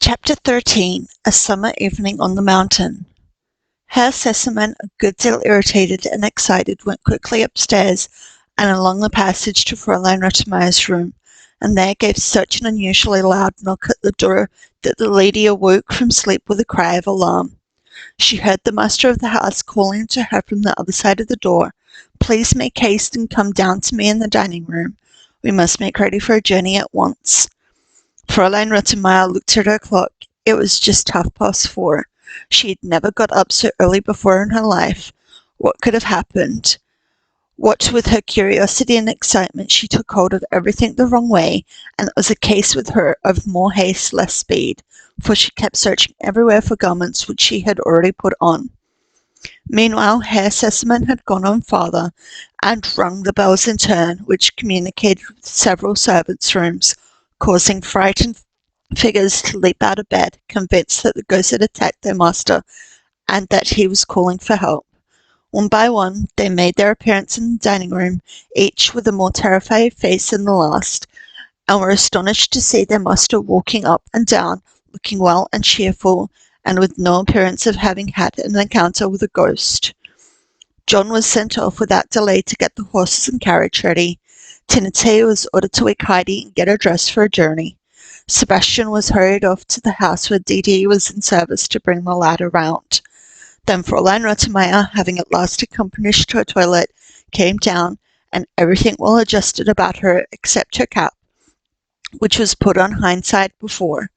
Chapter 13. A Summer Evening on the Mountain. Herr Sesemann, a good deal irritated and excited, went quickly upstairs and along the passage to Fräulein Rottenmeier's room, and there gave such an unusually loud knock at the door that the lady awoke from sleep with a cry of alarm. She heard the master of the house calling to her from the other side of the door, "Please make haste and come down to me in the dining room. We must make ready for a journey at once." Fräulein Rottenmeier looked at her clock. It was just 4:30. She had never got up so early before in her life. What could have happened? What with her curiosity and excitement, she took hold of everything the wrong way, and it was a case with her of more haste, less speed, for she kept searching everywhere for garments which she had already put on. Meanwhile, Herr Sesemann had gone on farther, and rung the bells in turn, which communicated with several servants' rooms, causing frightened figures to leap out of bed, convinced that the ghost had attacked their master, and that he was calling for help. One by one, they made their appearance in the dining room, each with a more terrified face than the last, and were astonished to see their master walking up and down, looking well and cheerful, and with no appearance of having had an encounter with a ghost. John was sent off without delay to get the horses and carriage ready. Trinité was ordered to wake Heidi and get her dressed for a journey. Sebastian was hurried off to the house where Didi was in service to bring the lad around. Then Fräulein Rottenmeier, having at last accompanied her to her toilet, came down, and everything well adjusted about her except her cap, which was put on hindside before.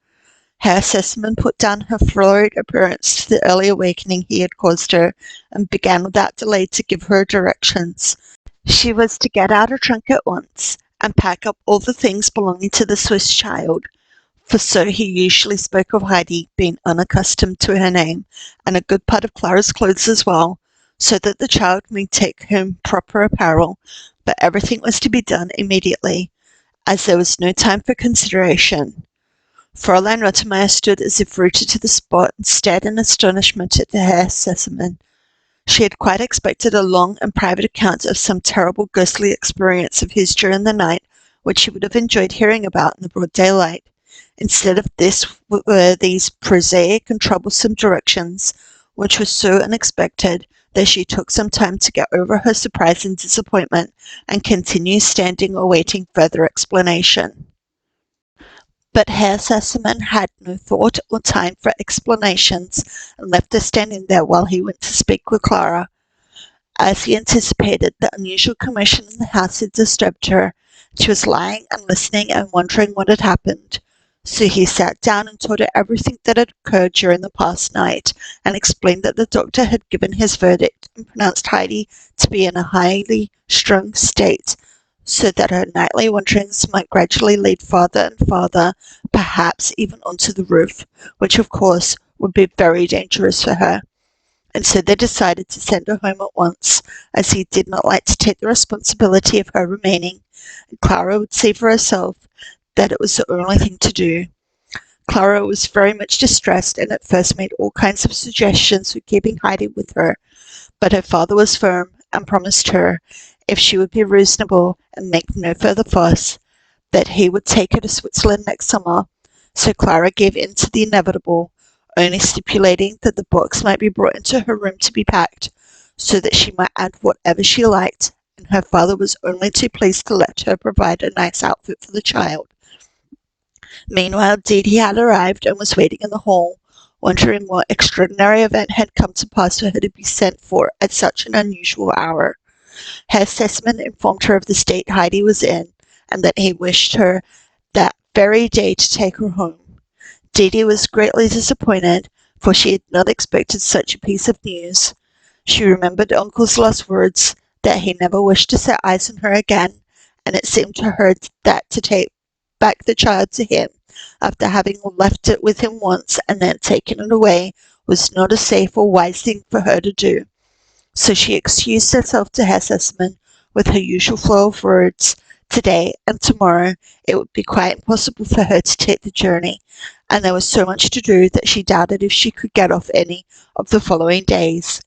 Herr Sesemann put down her flurried appearance to the early awakening he had caused her, and began without delay to give her directions. She was to get out her trunk at once, and pack up all the things belonging to the Swiss child, for so he usually spoke of Heidi, being unaccustomed to her name, and a good part of Clara's clothes as well, so that the child might take home proper apparel, but everything was to be done immediately, as there was no time for consideration. Fräulein Rottenmeier stood as if rooted to the spot and stared in astonishment at the Herr Sesemann. She had quite expected a long and private account of some terrible ghostly experience of his during the night, which she would have enjoyed hearing about in the broad daylight. Instead of this were these prosaic and troublesome directions, which were so unexpected that she took some time to get over her surprise and disappointment, and continued standing awaiting further explanation. But Herr Sesemann had no thought or time for explanations, and left her standing there while he went to speak with Clara. As he anticipated, the unusual commotion in the house had disturbed her. She was lying and listening and wondering what had happened. So he sat down and told her everything that had occurred during the past night, and explained that the doctor had given his verdict and pronounced Heidi to be in a highly strung state, so that her nightly wanderings might gradually lead farther and farther, perhaps even onto the roof, which of course would be very dangerous for her. And so they decided to send her home at once, as he did not like to take the responsibility of her remaining, and Clara would see for herself that it was the only thing to do. Clara was very much distressed, and at first made all kinds of suggestions for keeping Heidi with her, but her father was firm, and promised her, if she would be reasonable and make no further fuss, that he would take her to Switzerland next summer. So Clara gave in to the inevitable, only stipulating that the box might be brought into her room to be packed, so that she might add whatever she liked, and her father was only too pleased to let her provide a nice outfit for the child. Meanwhile, Didi had arrived and was waiting in the hall, wondering what extraordinary event had come to pass for her to be sent for at such an unusual hour. Herr Sesemann informed her of the state Heidi was in, and that he wished her that very day to take her home. Didi was greatly disappointed, for she had not expected such a piece of news. She remembered Uncle's last words, that he never wished to set eyes on her again, and it seemed to her that to take back the child to him, after having left it with him once and then taken it away, was not a safe or wise thing for her to do. So she excused herself to Herr Sesemann with her usual flow of words. Today and tomorrow it would be quite impossible for her to take the journey, and there was so much to do that she doubted if she could get off any of the following days.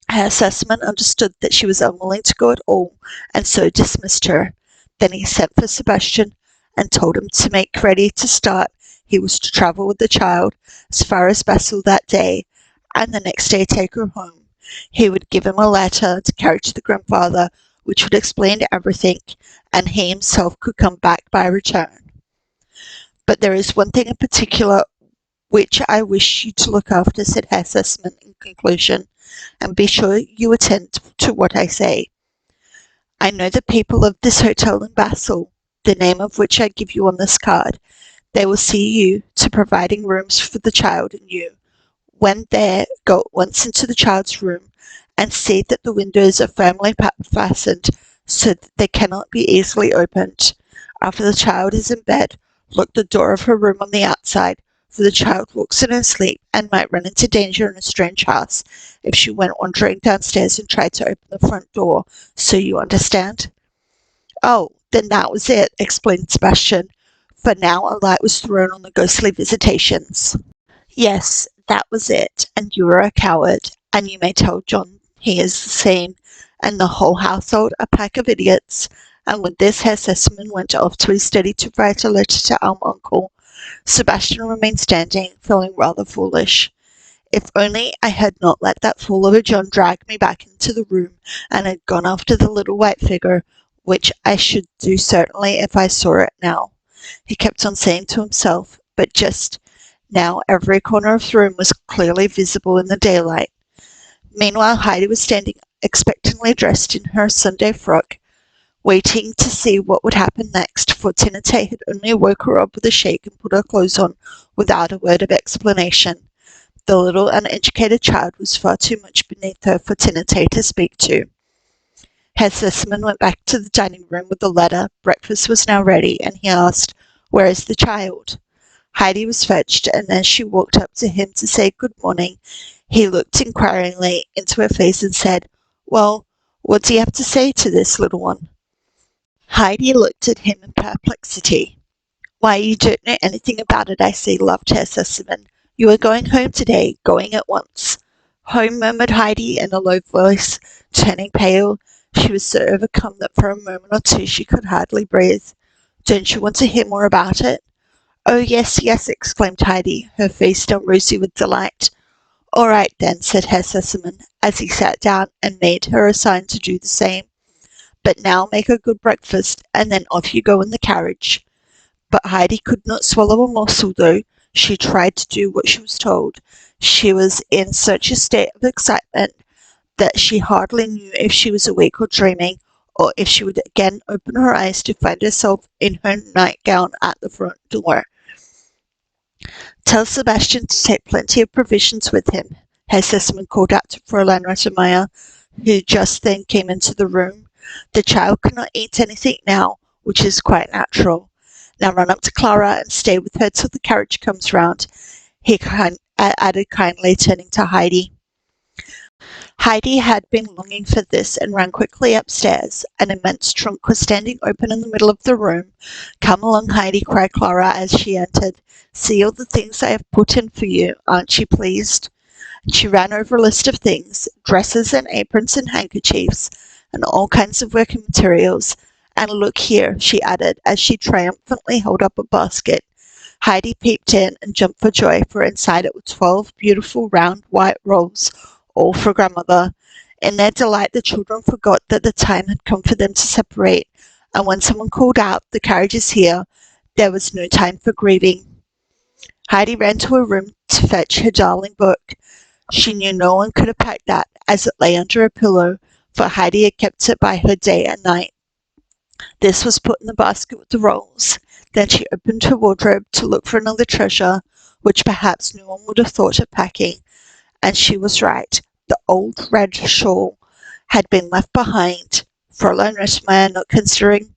Herr Sesemann understood that she was unwilling to go at all, and so dismissed her. Then he sent for Sebastian, and told him to make ready to start he was to travel with the child as far as Basel that day, and the next day take her home. He would give him a letter to carry to the grandfather, which would explain everything, and he himself could come back by return. But there is one thing in particular which I wish you to look after, said Herr Sussman in conclusion, and be sure you attend to what I say. I know the people of this hotel in Basel, the name of which I give you on this card. They will see you to providing rooms for the child and you. When there, go at once into the child's room and see that the windows are firmly fastened so that they cannot be easily opened. After the child is in bed, lock the door of her room on the outside, for the child walks in her sleep and might run into danger in a strange house if she went wandering downstairs and tried to open the front door. So you understand? Oh, then that was it, explained Sebastian, for now a light was thrown on the ghostly visitations. Yes, that was it, and you are a coward, and you may tell John he is the same, and the whole household a pack of idiots. And with this, Herr Sesselmann went off to his study to write a letter to our uncle. Sebastian remained standing, feeling rather foolish. If only I had not let that fool of a John drag me back into the room, and had gone after the little white figure, which I should do certainly if I saw it now, he kept on saying to himself, but just now every corner of the room was clearly visible in the daylight. Meanwhile, Heidi was standing expectantly dressed in her Sunday frock, waiting to see what would happen next, for Tinete had only woke her up with a shake and put her clothes on without a word of explanation. The little uneducated child was far too much beneath her for Tinete to speak to. Herr Sisman went back to the dining room with the letter. Breakfast was now ready, and he asked, "Where is the child?" Heidi was fetched, and as she walked up to him to say good morning, he looked inquiringly into her face and said, "Well, what do you have to say to this little one?" Heidi looked at him in perplexity. "Why, you don't know anything about it, I see," laughed Herr Sisman. "You are going home today, going at once." "Home," murmured Heidi in a low voice, turning pale. She was so overcome that for a moment or two she could hardly breathe. "Don't you want to hear more about it?" "Oh, yes, yes," exclaimed Heidi, her face still rosy with delight. "All right, then," said Herr Sesselmann, as he sat down and made her a sign to do the same. "But now make a good breakfast, and then off you go in the carriage." But Heidi could not swallow a morsel, though she tried to do what she was told. She was in such a state of excitement that she hardly knew if she was awake or dreaming, or if she would again open her eyes to find herself in her nightgown at the front door. "Tell Sebastian to take plenty of provisions with him," Herr Sesselmann called out to Fräulein Rottenmeier, who just then came into the room. "The child cannot eat anything now, which is quite natural. Now run up to Clara and stay with her till the carriage comes round," he added kindly, turning to Heidi. Heidi had been longing for this and ran quickly upstairs. An immense trunk was standing open in the middle of the room. "Come along, Heidi," cried Clara as she entered. "See all the things I have put in for you. Aren't you pleased?" She ran over a list of things, dresses and aprons and handkerchiefs, and all kinds of working materials. "And look here," she added, as she triumphantly held up a basket. Heidi peeped in and jumped for joy, for inside it were 12 beautiful round white rolls, all for grandmother. In their delight, the children forgot that the time had come for them to separate, and when someone called out, "The carriage is here," there was no time for grieving. Heidi ran to her room to fetch her darling book. She knew no one could have packed that, as it lay under her pillow, for Heidi had kept it by her day and night. This was put in the basket with the rolls. Then she opened her wardrobe to look for another treasure, which perhaps no one would have thought of packing, and she was right. The old red shawl had been left behind, Fräulein Rottenmeier not considering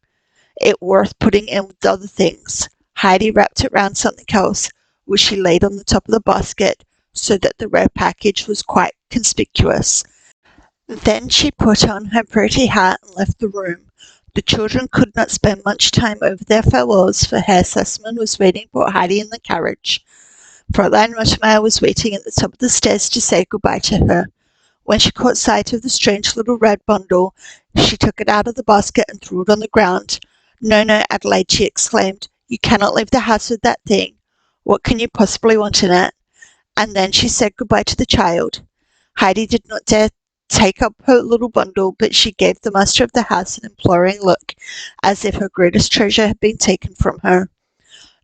it worth putting in with the other things. Heidi wrapped it round something else, which she laid on the top of the basket, so that the red package was quite conspicuous. Then she put on her pretty hat and left the room. The children could not spend much time over their farewells, for Herr Sussman was waiting for Heidi in the carriage. Fräulein Rottenmeier was waiting at the top of the stairs to say good-bye to her. When she caught sight of the strange little red bundle, she took it out of the basket and threw it on the ground. "No, no, Adelaide," she exclaimed. "You cannot leave the house with that thing." What can you possibly want in it? And then she said goodbye to the child. Heidi did not dare take up her little bundle, but she gave the master of the house an imploring look, as if her greatest treasure had been taken from her.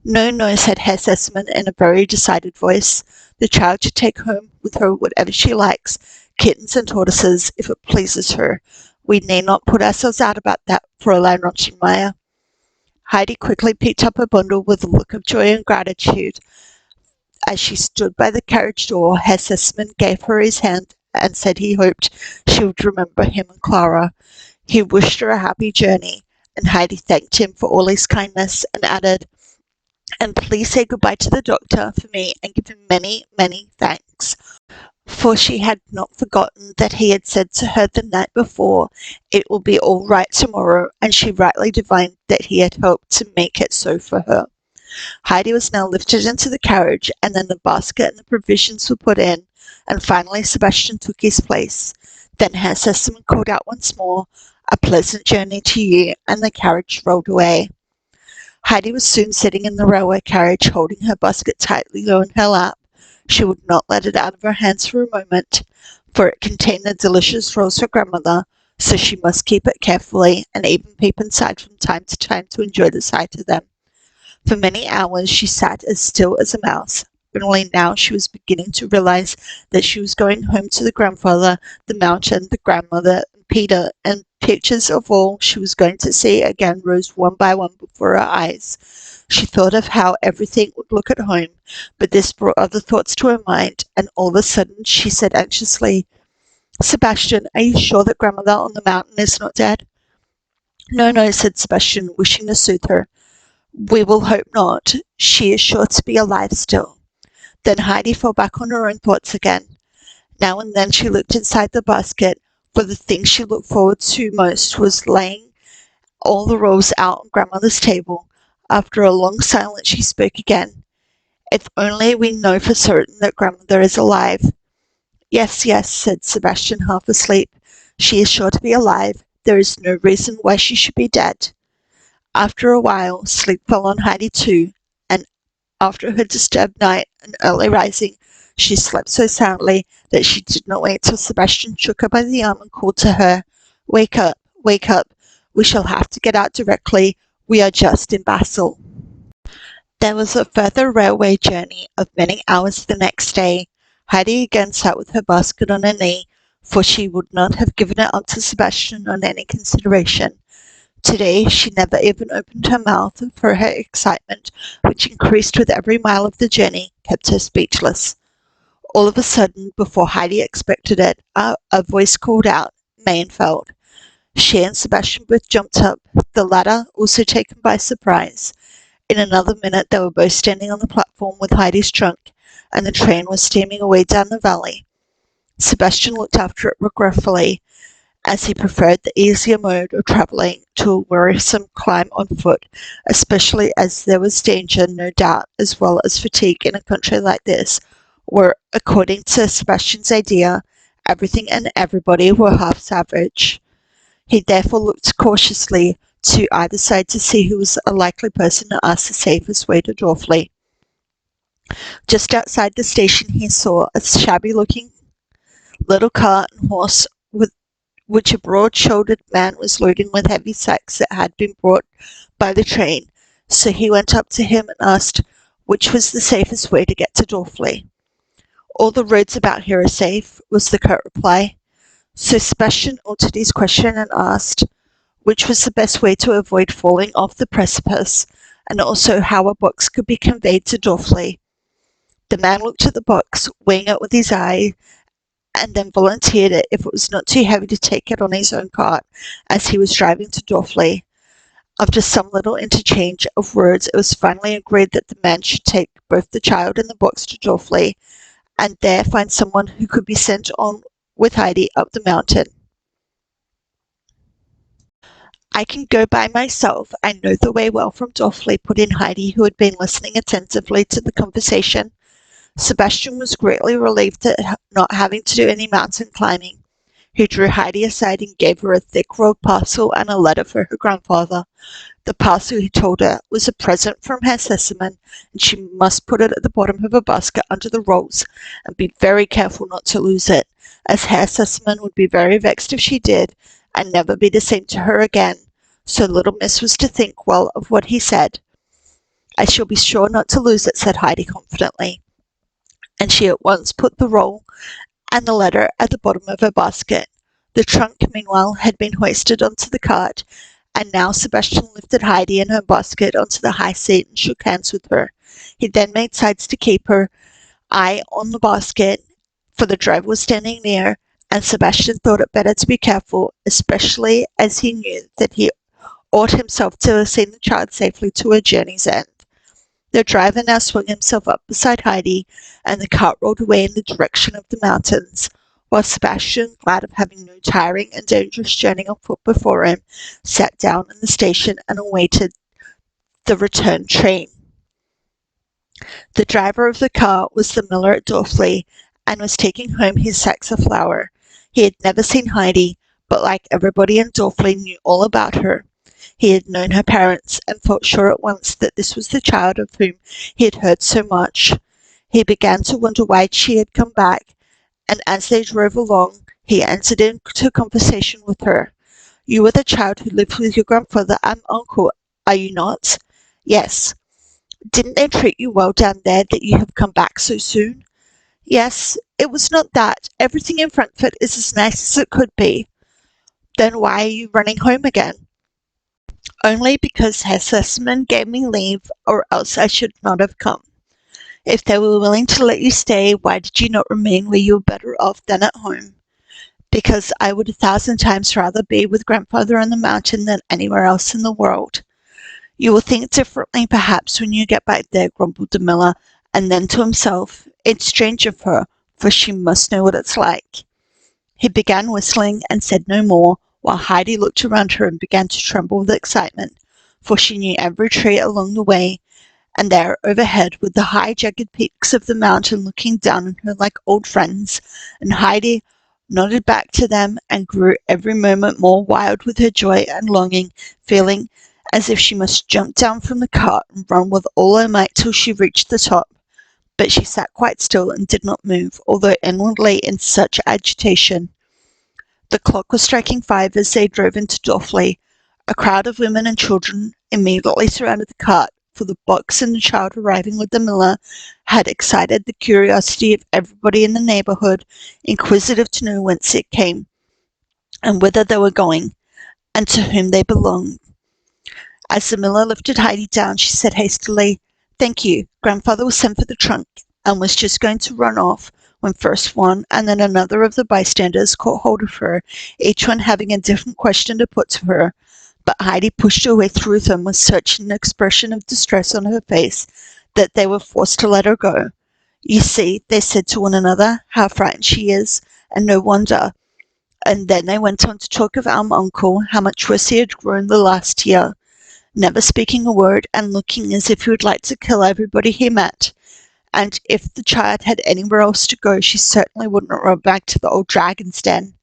No, no, said Herr Sesemann in a very decided voice. The child should take home with her whatever she likes, kittens and tortoises, if it pleases her. We need not put ourselves out about that, Fräulein Rottenmeier. Heidi quickly picked up her bundle with a look of joy and gratitude. As she stood by the carriage door, Herr Sesemann gave her his hand and said he hoped she would remember him and Clara. He wished her a happy journey, and Heidi thanked him for all his kindness and added, "And please say goodbye to the doctor for me and give him many, many thanks." For she had not forgotten that he had said to her the night before, "It will be all right tomorrow," and she rightly divined that he had hoped to make it so for her. Heidi was now lifted into the carriage, and then the basket and the provisions were put in, and finally Sebastian took his place. Then Herr Sesemann called out once more, "A pleasant journey to you," and the carriage rolled away. Heidi was soon sitting in the railway carriage, holding her basket tightly on her lap. She would not let it out of her hands for a moment, for it contained the delicious rolls her grandmother, so she must keep it carefully, and even peep inside from time to time to enjoy the sight of them. For many hours she sat as still as a mouse. Only now she was beginning to realize that she was going home to the grandfather, the mountain, the grandmother, and Peter, and pictures of all she was going to see again rose one by one before her eyes. She thought of how everything would look at home, but this brought other thoughts to her mind, and all of a sudden she said anxiously, "Sebastian, are you sure that grandmother on the mountain is not dead?" "No, no," said Sebastian, wishing to soothe her. "We will hope not. She is sure to be alive still." Then Heidi fell back on her own thoughts again. Now and then she looked inside the basket, for the thing she looked forward to most was laying all the rolls out on grandmother's table. After a long silence she spoke again. "If only we know for certain that grandmother is alive." "Yes, yes," said Sebastian, half asleep. "She is sure to be alive. There is no reason why she should be dead." After a while, sleep fell on Heidi too, and after her disturbed night and early rising, she slept so soundly that she did not wait till Sebastian shook her by the arm and called to her, "Wake up, wake up. We shall have to get out directly. We are just in Basel." There was a further railway journey of many hours the next day. Heidi again sat with her basket on her knee, for she would not have given it up to Sebastian on any consideration. Today she never even opened her mouth, for her excitement, which increased with every mile of the journey, kept her speechless. All of a sudden, before Heidi expected it, a voice called out, "Mayenfeld." She and Sebastian both jumped up, the latter also taken by surprise. In another minute they were both standing on the platform with Heidi's trunk, and the train was steaming away down the valley. Sebastian looked after it regretfully, as he preferred the easier mode of travelling to a wearisome climb on foot, especially as there was danger, no doubt, as well as fatigue in a country like this, where, according to Sebastian's idea, everything and everybody were half savage. He therefore looked cautiously to either side to see who was a likely person to ask the safest way to Dorfli. Just outside the station he saw a shabby-looking little cart and horse with which a broad-shouldered man was loading with heavy sacks that had been brought by the train, so he went up to him and asked which was the safest way to get to Dorfli. "All the roads about here are safe," was the curt reply. So Sebastian altered his question and asked which was the best way to avoid falling off the precipice, and also how a box could be conveyed to Dorfli. The man looked at the box, weighing it with his eye, and then volunteered it if it was not too heavy to take it on his own cart, as he was driving to Dorfli. After some little interchange of words, it was finally agreed that the man should take both the child and the box to Dorfli, and there find someone who could be sent on with Heidi up the mountain. "I can go by myself. I know the way well from Dorfli," put in Heidi, who had been listening attentively to the conversation. Sebastian was greatly relieved at not having to do any mountain climbing. He drew Heidi aside and gave her a thick rolled parcel and a letter for her grandfather. The parcel, he told her, was a present from Herr Sesselmann, and she must put it at the bottom of a basket under the rolls, and be very careful not to lose it, as Herr Sesselmann would be very vexed if she did, and never be the same to her again. So little miss was to think well of what he said. I shall be sure not to lose it, said Heidi confidently, and she at once put the roll and the letter at the bottom of her basket. The trunk, meanwhile, had been hoisted onto the cart, and now Sebastian lifted Heidi and her basket onto the high seat and shook hands with her. He then made signs to keep her eye on the basket, for the driver was standing near, and Sebastian thought it better to be careful, especially as he knew that he ought himself to have seen the child safely to her journey's end. The driver now swung himself up beside Heidi, and the cart rolled away in the direction of the mountains, while Sebastian, glad of having no tiring and dangerous journey on foot before him, sat down in the station and awaited the return train. The driver of the car was the miller at Dorfli, and was taking home his sacks of flour. He had never seen Heidi, but like everybody in Dorfli knew all about her. He had known her parents, and felt sure at once that this was the child of whom he had heard so much. He began to wonder why she had come back, and as they drove along, he entered into conversation with her. You are the child who lived with your grandfather and uncle, are you not? Yes. Didn't they treat you well down there that you have come back so soon? Yes, it was not that. Everything in Frankfurt is as nice as it could be. Then why are you running home again? Only because Herr Sesselmann gave me leave, or else I should not have come. If they were willing to let you stay, why did you not remain where you were better off than at home? Because I would 1,000 times rather be with grandfather on the mountain than anywhere else in the world. You will think differently perhaps when you get back there, grumbled the miller, and then to himself, it's strange of her, for she must know what it's like. He began whistling and said no more, while Heidi looked around her and began to tremble with excitement, for she knew every tree along the way, and there overhead were the high jagged peaks of the mountain looking down on her like old friends, and Heidi nodded back to them and grew every moment more wild with her joy and longing, feeling as if she must jump down from the cart and run with all her might till she reached the top. But she sat quite still and did not move, although inwardly in such agitation. The clock was striking 5 as they drove into Dorfli. A crowd of women and children immediately surrounded the cart, for the box and the child arriving with the miller had excited the curiosity of everybody in the neighbourhood, inquisitive to know whence it came, and whither they were going, and to whom they belonged. As the miller lifted Heidi down, she said hastily, Thank you. Grandfather was sent for the trunk, and was just going to run off, when first one and then another of the bystanders caught hold of her, each one having a different question to put to her. But Heidi pushed her way through them with such an expression of distress on her face that they were forced to let her go. You see, they said to one another, how frightened she is, and no wonder. And then they went on to talk of our uncle, how much worse he had grown the last year, never speaking a word and looking as if he would like to kill everybody he met. And if the child had anywhere else to go, she certainly wouldn't run back to the old dragon's den.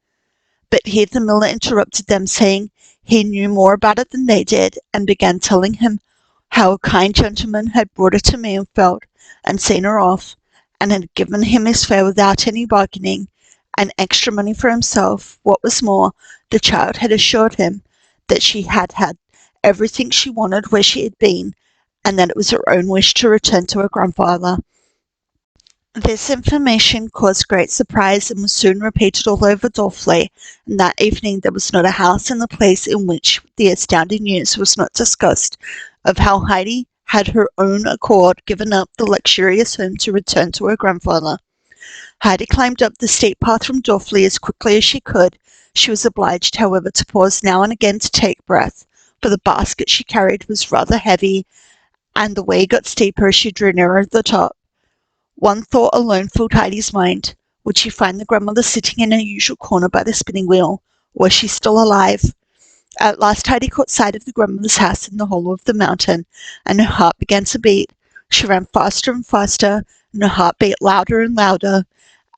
But here the miller interrupted them, saying he knew more about it than they did, and began telling him how a kind gentleman had brought her to Maenfeld, and seen her off, and had given him his fare without any bargaining, and extra money for himself. What was more, the child had assured him that she had had everything she wanted where she had been, and that it was her own wish to return to her grandfather. This information caused great surprise and was soon repeated all over Dorfli, and that evening there was not a house in the place in which the astounding news was not discussed, of how Heidi had her own accord given up the luxurious home to return to her grandfather. Heidi climbed up the steep path from Dorfli as quickly as she could. She was obliged, however, to pause now and again to take breath, for the basket she carried was rather heavy, and the way got steeper as she drew nearer the top. One thought alone filled Heidi's mind. Would she find the grandmother sitting in her usual corner by the spinning wheel? Was she still alive? At last Heidi caught sight of the grandmother's house in the hollow of the mountain, and her heart began to beat. She ran faster and faster, and her heart beat louder and louder,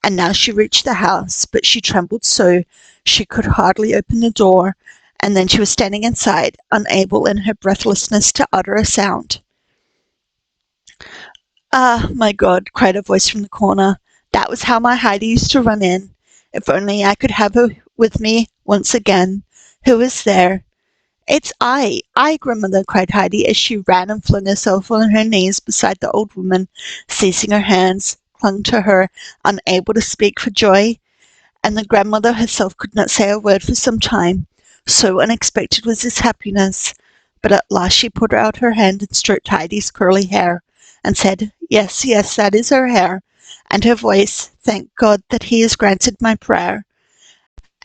and now she reached the house, but she trembled so She could hardly open the door, and then she was standing inside, unable in her breathlessness to utter a sound. "Ah, my God," cried a voice from the corner. "That was how my Heidi used to run in. If only I could have her with me once again. Who is there?" "It's I, grandmother," cried Heidi as she ran and flung herself on her knees beside the old woman, seizing her hands, clung to her, unable to speak for joy. And the grandmother herself could not say a word for some time, so unexpected was this happiness. But at last she put out her hand and stroked Heidi's curly hair, and said, "Yes, yes, that is her hair," and her voice, "Thank God that He has granted my prayer."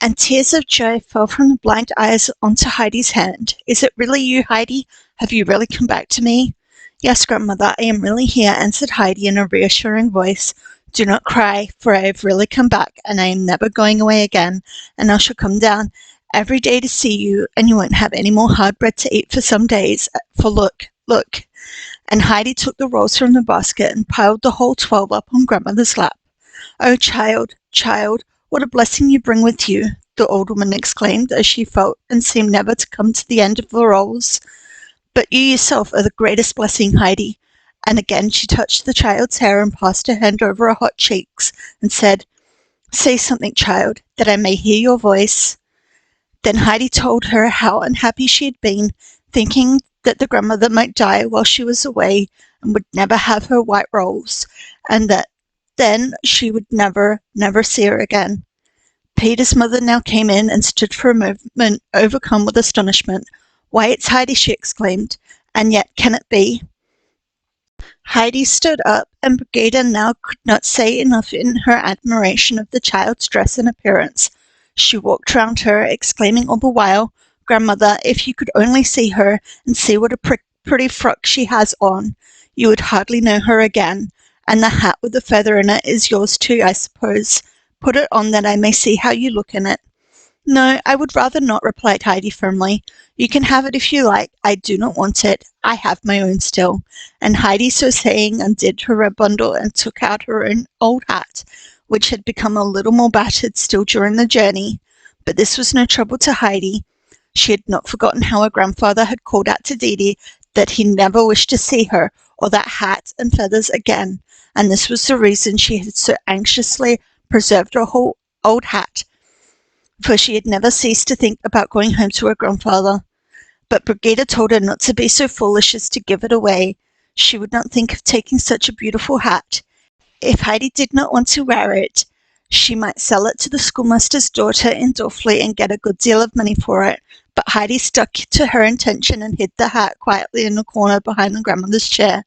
And tears of joy fell from the blind eyes onto Heidi's hand. "Is it really you, Heidi? Have you really come back to me?" "Yes, grandmother, I am really here," answered Heidi in a reassuring voice. "Do not cry, for I have really come back, and I am never going away again, and I shall come down every day to see you, and you won't have any more hard bread to eat for some days, for look, look." And Heidi took the rolls from the basket and piled the whole 12 up on grandmother's lap. "Oh, child, child, what a blessing you bring with you," the old woman exclaimed as she felt and seemed never to come to the end of the rolls. "But you yourself are the greatest blessing, Heidi." And again she touched the child's hair and passed her hand over her hot cheeks and said, "Say something, child, that I may hear your voice." Then Heidi told her how unhappy she had been, thinking that the grandmother might die while she was away and would never have her white rolls, and that then she would never, never see her again. Peter's mother now came in and stood for a moment overcome with astonishment. "Why, it's Heidi," she exclaimed. "And yet can it be?" Heidi stood up, and Brigida now could not say enough in her admiration of the child's dress and appearance. She walked round her, exclaiming all the while, "Grandmother, if you could only see her, and see what a pretty frock she has on, you would hardly know her again. And the hat with the feather in it is yours too, I suppose. Put it on that I may see how you look in it." "No, I would rather not," replied Heidi firmly. "You can have it if you like. I do not want it. I have my own still." And Heidi, so saying, undid her red bundle and took out her own old hat, which had become a little more battered still during the journey. But this was no trouble to Heidi. She had not forgotten how her grandfather had called out to Didi that he never wished to see her or that hat and feathers again, and this was the reason she had so anxiously preserved her whole old hat, for she had never ceased to think about going home to her grandfather. But Brigida told her not to be so foolish as to give it away. She would not think of taking such a beautiful hat. If Heidi did not want to wear it, she might sell it to the schoolmaster's daughter in Dorfli and get a good deal of money for it. But Heidi stuck to her intention and hid the hat quietly in a corner behind the grandmother's chair.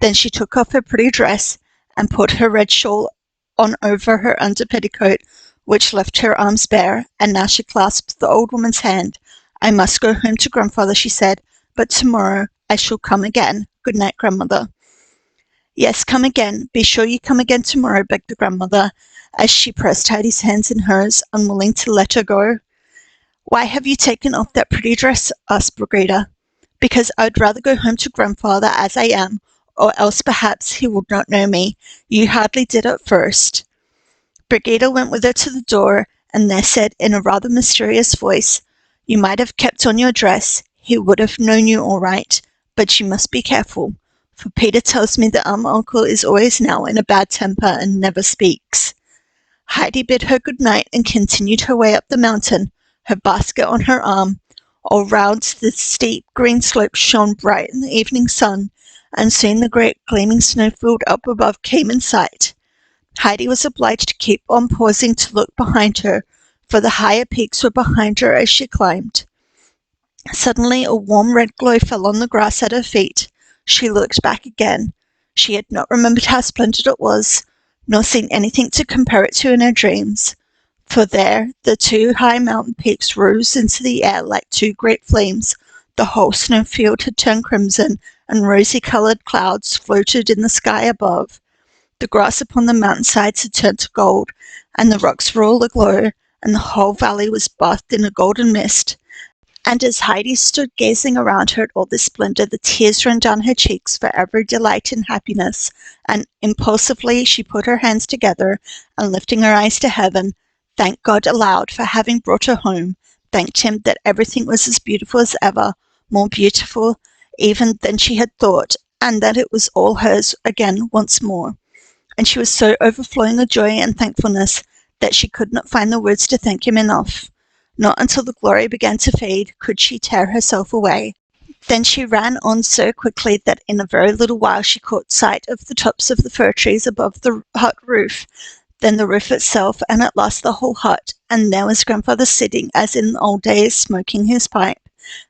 Then she took off her pretty dress and put her red shawl on over her under petticoat, which left her arms bare, and now she clasped the old woman's hand. "I must go home to grandfather," she said, "but tomorrow I shall come again. Good night, grandmother." "Yes, come again. Be sure you come again tomorrow," begged the grandmother, as she pressed Heidi's hands in hers, unwilling to let her go. "Why have you taken off that pretty dress?" asked Brigida. "Because I'd rather go home to grandfather as I am, or else perhaps he would not know me. You hardly did at first." Brigida went with her to the door, and there said in a rather mysterious voice, "You might have kept on your dress. He would have known you all right. But you must be careful, for Peter tells me that uncle is always now in a bad temper and never speaks." Heidi bid her good night and continued her way up the mountain, her basket on her arm. All round the steep green slopes shone bright in the evening sun, and soon the great gleaming snowfield up above came in sight. Heidi was obliged to keep on pausing to look behind her, for the higher peaks were behind her as she climbed. Suddenly a warm red glow fell on the grass at her feet. She looked back again. She had not remembered how splendid it was, nor seen anything to compare it to in her dreams. For there the two high mountain peaks rose into the air like two great flames. The whole snowfield had turned crimson, and rosy-coloured clouds floated in the sky above. The grass upon the mountain-sides had turned to gold, and the rocks were all aglow, and the whole valley was bathed in a golden mist. And as Heidi stood gazing around her at all this splendour, the tears ran down her cheeks for every delight and happiness, and impulsively she put her hands together, and lifting her eyes to heaven, thanked God aloud for having brought her home, thanked him that everything was as beautiful as ever, more beautiful even than she had thought, and that it was all hers again once more. And she was so overflowing with joy and thankfulness that she could not find the words to thank him enough. Not until the glory began to fade could she tear herself away. Then she ran on so quickly that in a very little while she caught sight of the tops of the fir trees above the hut roof, then the roof itself, and at last the whole hut, and there was grandfather sitting as in the old days, smoking his pipe,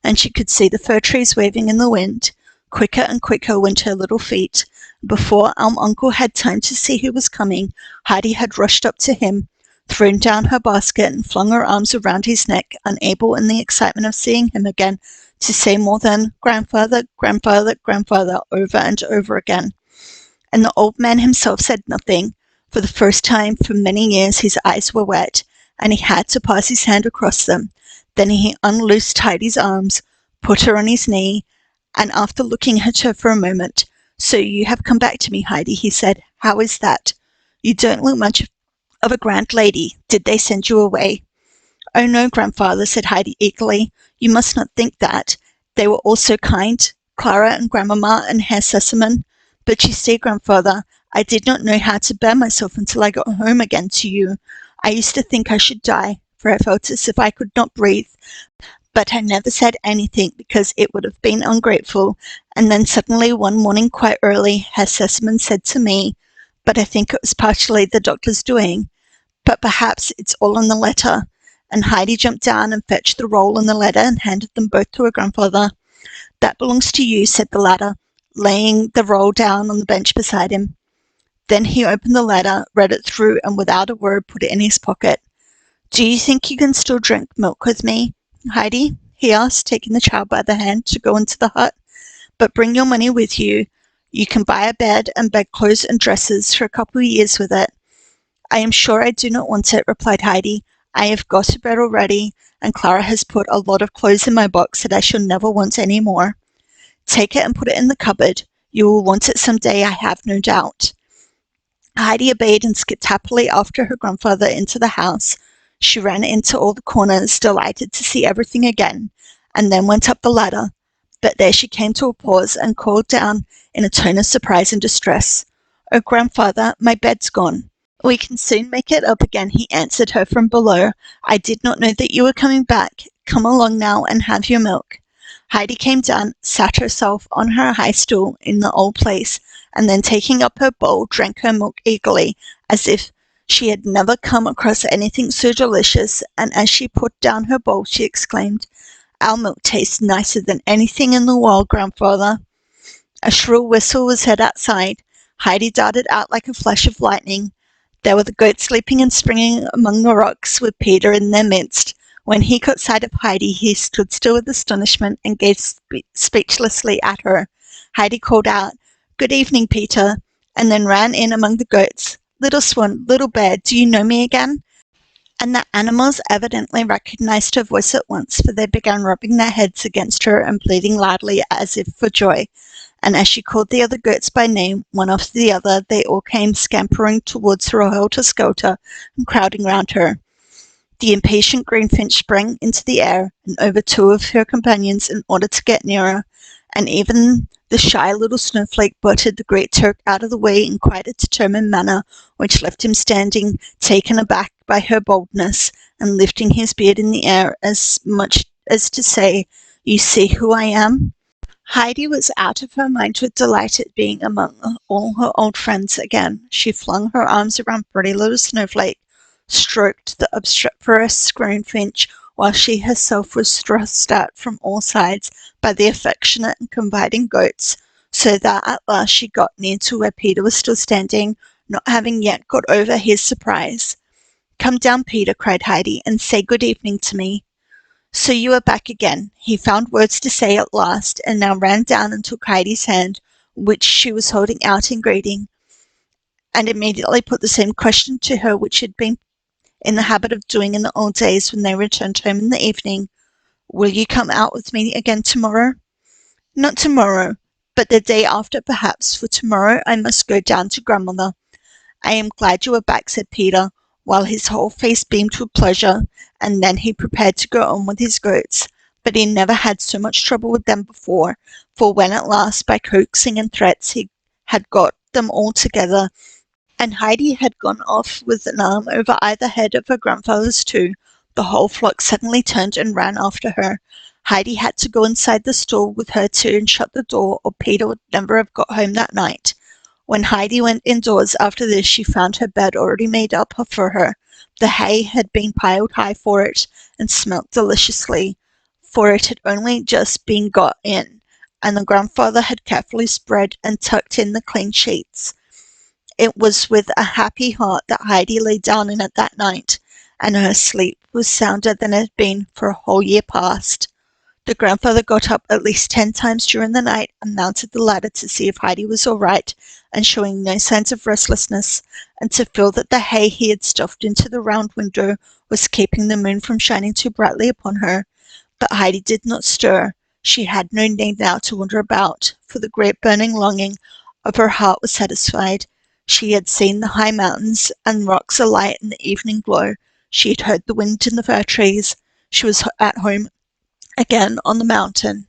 and she could see the fir trees waving in the wind. Quicker and quicker went her little feet. Before uncle had time to see who was coming, Heidi had rushed up to him, thrown down her basket, and flung her arms around his neck, unable in the excitement of seeing him again to say more than grandfather, grandfather, grandfather over and over again. And the old man himself said nothing. For the first time for many years his eyes were wet, and he had to pass his hand across them. Then he unloosed Heidi's arms, put her on his knee, and after looking at her for a moment, "So you have come back to me, Heidi," he said. "How is that? You don't look much of a grand lady. Did they send you away?" "Oh, no, grandfather," said Heidi eagerly. "You must not think that. They were all so kind, Clara and grandmamma and Herr Sesemann. But you see, grandfather, I did not know how to bear myself until I got home again to you. I used to think I should die, for I felt as if I could not breathe. But I never said anything because it would have been ungrateful. And then suddenly one morning quite early, Herr Sesemann said to me, but I think it was partially the doctor's doing, but perhaps it's all in the letter." And Heidi jumped down and fetched the roll and the letter and handed them both to her grandfather. "That belongs to you," said the latter, laying the roll down on the bench beside him. Then he opened the letter, read it through, and without a word put it in his pocket. "Do you think you can still drink milk with me, Heidi?" he asked, taking the child by the hand to go into the hut. "But bring your money with you. You can buy a bed and bedclothes and dresses for a couple of years with it." "I am sure I do not want it," replied Heidi. "I have got a bed already, and Clara has put a lot of clothes in my box that I shall never want any more." "Take it and put it in the cupboard. You will want it some day, I have no doubt." Heidi obeyed and skipped happily after her grandfather into the house. She ran into all the corners, delighted to see everything again, and then went up the ladder. But there she came to a pause and called down in a tone of surprise and distress, "Oh, grandfather, my bed's gone." "We can soon make it up again," he answered her from below. "I did not know that you were coming back. Come along now and have your milk." Heidi came down, sat herself on her high stool in the old place, and then taking up her bowl, drank her milk eagerly, as if she had never come across anything so delicious, and as she put down her bowl she exclaimed, "Our milk tastes nicer than anything in the world, grandfather." A shrill whistle was heard outside. Heidi darted out like a flash of lightning. There were the goats leaping and springing among the rocks, with Peter in their midst. When he caught sight of Heidi, he stood still with astonishment and gazed speechlessly at her. Heidi called out, "Good evening, Peter," and then ran in among the goats. "Little Swan, little Bear, do you know me again?" And the animals evidently recognized her voice at once, for they began rubbing their heads against her and bleating loudly as if for joy. And as she called the other goats by name, one after the other, they all came scampering towards her helter-skelter and crowding round her. The impatient greenfinch sprang into the air and over two of her companions in order to get nearer, and even the shy little snowflake butted the great Turk out of the way in quite a determined manner, which left him standing, taken aback by her boldness, and lifting his beard in the air as much as to say, "You see who I am?" Heidi was out of her mind with delight at being among all her old friends again. She flung her arms around pretty little Snowflake, stroked the obstreperous greenfinch, while she herself was thrust out from all sides by the affectionate and confiding goats, so that at last she got near to where Peter was still standing, not having yet got over his surprise. "Come down, Peter," cried Heidi, "and say good evening to me." "So you are back again." He found words to say at last, and now ran down and took Heidi's hand, which she was holding out in greeting, and immediately put the same question to her which he had been in the habit of doing in the old days when they returned home in the evening. "Will you come out with me again tomorrow?" "Not tomorrow, but the day after perhaps, for tomorrow I must go down to grandmother." "I am glad you are back," said Peter. while his whole face beamed with pleasure, and then he prepared to go on with his goats. But he never had so much trouble with them before, for when at last by coaxing and threats he had got them all together, and Heidi had gone off with an arm over either head of her grandfather's too, the whole flock suddenly turned and ran after her. Heidi had to go inside the stall with her too and shut the door, or Peter would never have got home that night. When Heidi went indoors after this, she found her bed already made up for her. The hay had been piled high for it, and smelt deliciously, for it had only just been got in, and the grandfather had carefully spread and tucked in the clean sheets. It was with a happy heart that Heidi lay down in it that night, and her sleep was sounder than it had been for a whole year past. The grandfather got up at least 10 times during the night and mounted the ladder to see if Heidi was all right and showing no signs of restlessness, and to feel that the hay he had stuffed into the round window was keeping the moon from shining too brightly upon her. But Heidi did not stir. She had no need now to wander about, for the great burning longing of her heart was satisfied. She had seen the high mountains and rocks alight in the evening glow. She had heard the wind in the fir trees. She was at home again on the mountain.